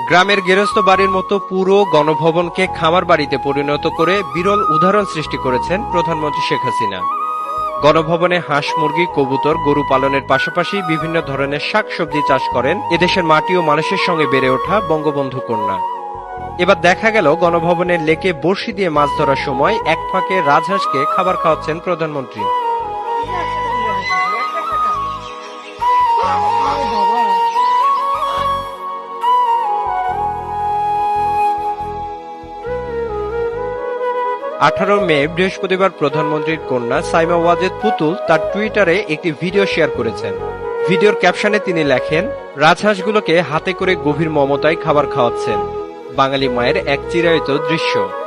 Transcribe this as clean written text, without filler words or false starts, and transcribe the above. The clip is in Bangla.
গ্রামের গেরস্ত বাড়ির মতো পুরো গণভবনকে খামার বাড়িতে পরিণত করে বিরল উদাহরণ সৃষ্টি করেছেন প্রধানমন্ত্রী শেখ হাসিনা। গণভবনে হাঁস, মুরগি, কবুতর, গরু পালনের পাশাপাশি বিভিন্ন ধরনের শাকসবজি চাষ করেন এদেশের মাটি ও মানুষের সঙ্গে বেড়ে ওঠা বঙ্গবন্ধু কন্যা। এবার দেখা গেল গণভবনের লেকে বড়শি দিয়ে মাছ ধরার সময় এক ফাঁকে রাজহাঁসকে খাবার খাওয়াচ্ছেন প্রধানমন্ত্রী। 18 মে বৃহস্পতিবার প্রধানমন্ত্রীর কন্যা সাইমা ওয়াজেদ পুতুল তার টুইটারে একটি ভিডিও শেয়ার করেছেন। ভিডিওর ক্যাপশনে তিনি লেখেন, রাজহাঁসগুলোকে হাতে করে গভীর মমতায় খাবার খাওয়াচ্ছেন। বাঙালি মায়ের এক চিরায়ত দৃশ্য।